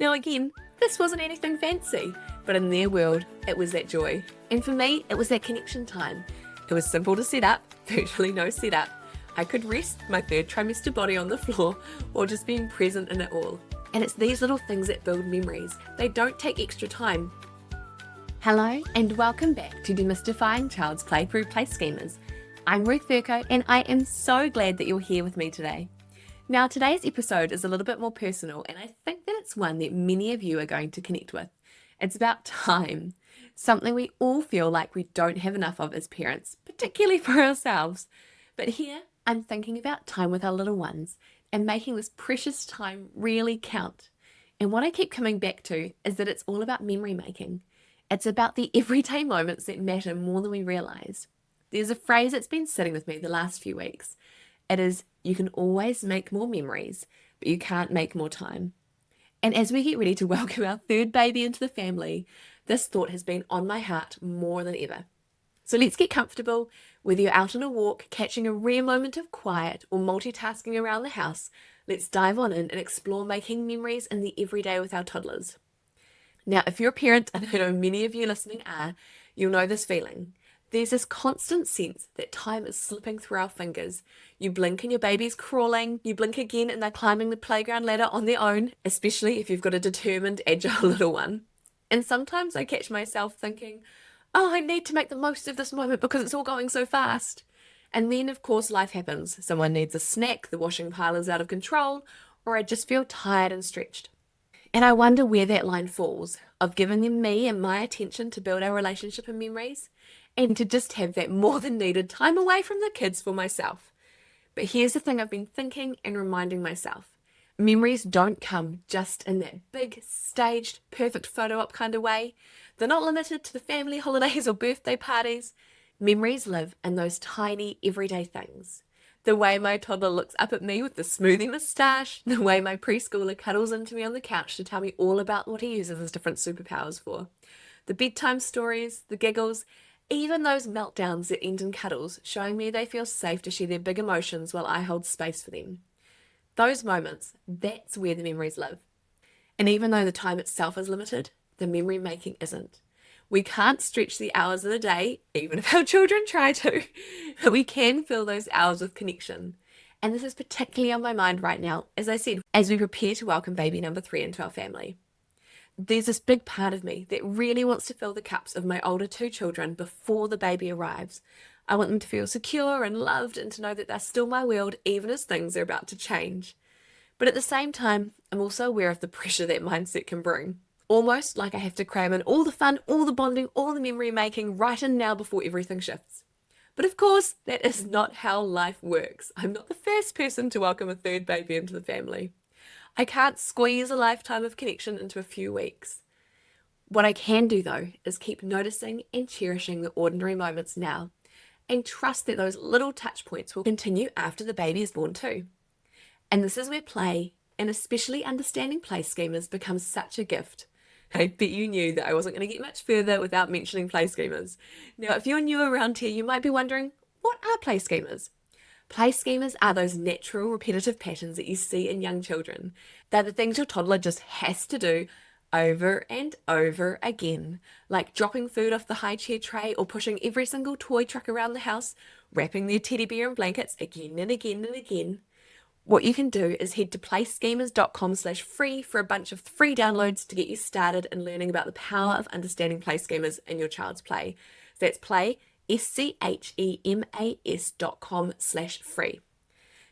Now again, this wasn't anything fancy, but in their world, it was that joy. And for me, it was that connection time. It was simple to set up, virtually no setup. I could rest my third trimester body on the floor or just being present in it all. And it's these little things that build memories. They don't take extra time. Hello and welcome back to Demystifying Child's Play through Play Schemas. I'm Ruth Furco and I am so glad that you're here with me today. Now today's episode is a little bit more personal and I think that it's one that many of you are going to connect with. It's about time, something we all feel like we don't have enough of as parents, particularly for ourselves. But here I'm thinking about time with our little ones and making this precious time really count. And what I keep coming back to is that it's all about memory making. It's about the everyday moments that matter more than we realise. There's a phrase that's been sitting with me the last few weeks. It is, you can always make more memories, but you can't make more time. And as we get ready to welcome our third baby into the family, this thought has been on my heart more than ever. So let's get comfortable, whether you're out on a walk, catching a rare moment of quiet, or multitasking around the house. Let's dive on in and explore making memories in the everyday with our toddlers. Now, if you're a parent, and I know many of you listening are, you'll know this feeling. There's this constant sense that time is slipping through our fingers. You blink and your baby's crawling, you blink again and they're climbing the playground ladder on their own, especially if you've got a determined, agile little one. And sometimes I catch myself thinking, oh, I need to make the most of this moment because it's all going so fast. And then, of course, life happens. Someone needs a snack, the washing pile is out of control, or I just feel tired and stretched. And I wonder where that line falls, of giving them me and my attention to build our relationship and memories, and to just have that more than needed time away from the kids for myself. But here's the thing I've been thinking and reminding myself. Memories don't come just in that big, staged, perfect photo op kind of way. They're not limited to the family holidays or birthday parties. Memories live in those tiny, everyday things. The way my toddler looks up at me with the smoothie moustache, the way my preschooler cuddles into me on the couch to tell me all about what he uses his different superpowers for. The bedtime stories, the giggles, even those meltdowns that end in cuddles, showing me they feel safe to share their big emotions while I hold space for them. Those moments, that's where the memories live. And even though the time itself is limited, the memory making isn't. We can't stretch the hours of the day, even if our children try to, but we can fill those hours with connection. And this is particularly on my mind right now, as I said, as we prepare to welcome baby number 3 into our family. There's this big part of me that really wants to fill the cups of my older 2 children before the baby arrives. I want them to feel secure and loved and to know that they're still my world even as things are about to change. But at the same time, I'm also aware of the pressure that mindset can bring. Almost like I have to cram in all the fun, all the bonding, all the memory making right in now before everything shifts. But of course, that is not how life works. I'm not the first person to welcome a third baby into the family. I can't squeeze a lifetime of connection into a few weeks. What I can do, though, is keep noticing and cherishing the ordinary moments now, and trust that those little touch points will continue after the baby is born too. And this is where play, and especially understanding play schemas, becomes such a gift. I bet you knew that I wasn't going to get much further without mentioning play schemas. Now, if you're new around here, you might be wondering, what are play schemas? Play schemas are those natural, repetitive patterns that you see in young children. They're the things your toddler just has to do over and over again, like dropping food off the high chair tray or pushing every single toy truck around the house, wrapping their teddy bear in blankets again and again and again. What you can do is head to playschemas.com/free for a bunch of free downloads to get you started in learning about the power of understanding play schemas in your child's play. So that's play, schemas.com/free.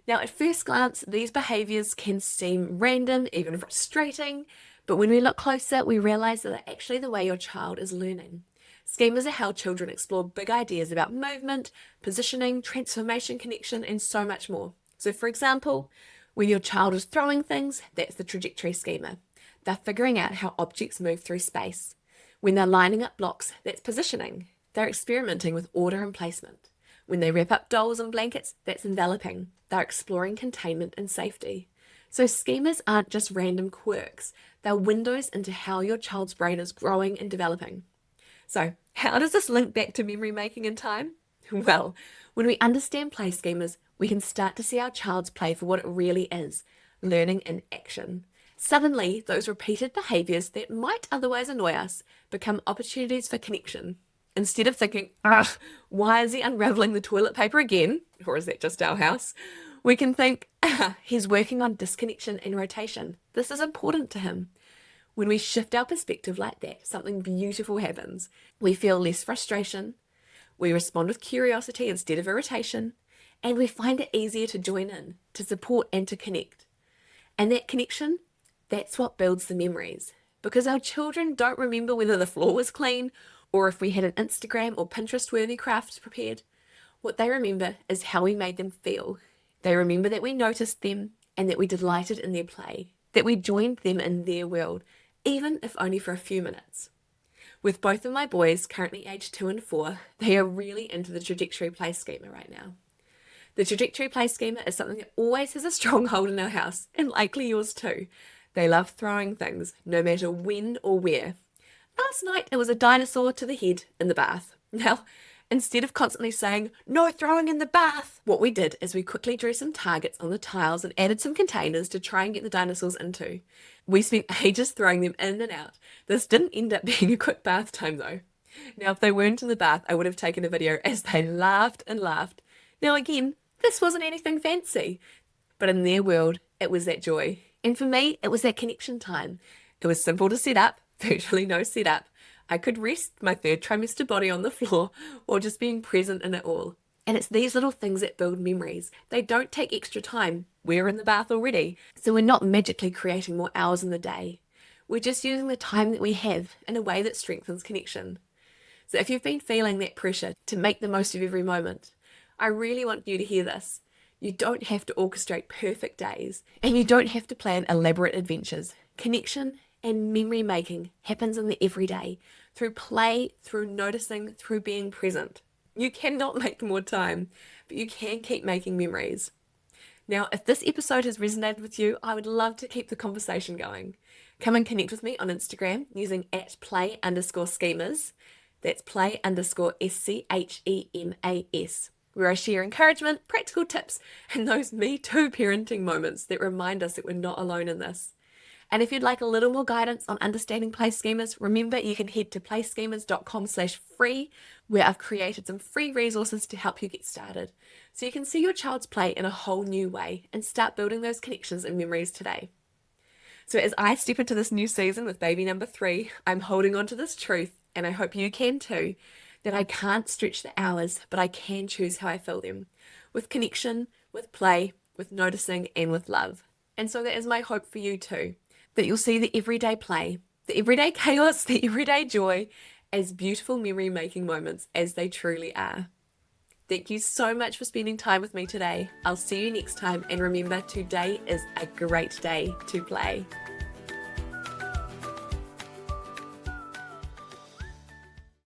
Now, at first glance, these behaviours can seem random, even frustrating, but when we look closer, we realise that they're actually the way your child is learning. Schemas are how children explore big ideas about movement, positioning, transformation, connection, and so much more. So for example, when your child is throwing things, that's the trajectory schema. They're figuring out how objects move through space. When they're lining up blocks, that's positioning. They're experimenting with order and placement. When they wrap up dolls and blankets, that's enveloping. They're exploring containment and safety. So schemas aren't just random quirks. They're windows into how your child's brain is growing and developing. So how does this link back to memory making in time? Well, when we understand play schemas, we can start to see our child's play for what it really is, learning in action. Suddenly, those repeated behaviours that might otherwise annoy us become opportunities for connection. Instead of thinking, why is he unravelling the toilet paper again? Or is that just our house? We can think, he's working on disconnection and rotation. This is important to him. When we shift our perspective like that, something beautiful happens. We feel less frustration, we respond with curiosity instead of irritation, and we find it easier to join in, to support and to connect. And that connection, that's what builds the memories. Because our children don't remember whether the floor was clean or if we had an Instagram or Pinterest worthy craft prepared. What they remember is how we made them feel. They remember that we noticed them and that we delighted in their play, that we joined them in their world, even if only for a few minutes. With both of my boys, currently aged 2 and 4, they are really into the trajectory play schema right now. The trajectory play schema is something that always has a strong hold in our house, and likely yours too. They love throwing things, no matter when or where. Last night it was a dinosaur to the head in the bath. Now, instead of constantly saying, no throwing in the bath, what we did is we quickly drew some targets on the tiles and added some containers to try and get the dinosaurs into. We spent ages throwing them in and out. This didn't end up being a quick bath time though. Now, if they weren't in the bath, I would have taken a video as they laughed and laughed. Now again, this wasn't anything fancy, but in their world, it was that joy. And for me, it was that connection time. It was simple to set up, virtually no setup. I could rest my third trimester body on the floor or just being present in it all. And it's these little things that build memories. They don't take extra time. We're in the bath already, so we're not magically creating more hours in the day. We're just using the time that we have in a way that strengthens connection. So if you've been feeling that pressure to make the most of every moment, I really want you to hear this. You don't have to orchestrate perfect days, and you don't have to plan elaborate adventures. Connection and memory making happens in the everyday, through play, through noticing, through being present. You cannot make more time, but you can keep making memories. Now, if this episode has resonated with you, I would love to keep the conversation going. Come and connect with me on Instagram using @play_schemas. That's play_SCHEMAS, where I share encouragement, practical tips, and those Me Too parenting moments that remind us that we're not alone in this. And if you'd like a little more guidance on understanding play schemas, remember you can head to playschemas.com/free, where I've created some free resources to help you get started, so you can see your child's play in a whole new way and start building those connections and memories today. So as I step into this new season with baby number 3, I'm holding on to this truth, and I hope you can too, that I can't stretch the hours, but I can choose how I fill them, with connection, with play, with noticing, and with love. And so that is my hope for you too, that you'll see the everyday play, the everyday chaos, the everyday joy as beautiful memory-making moments as they truly are. Thank you so much for spending time with me today. I'll see you next time, and remember, today is a great day to play.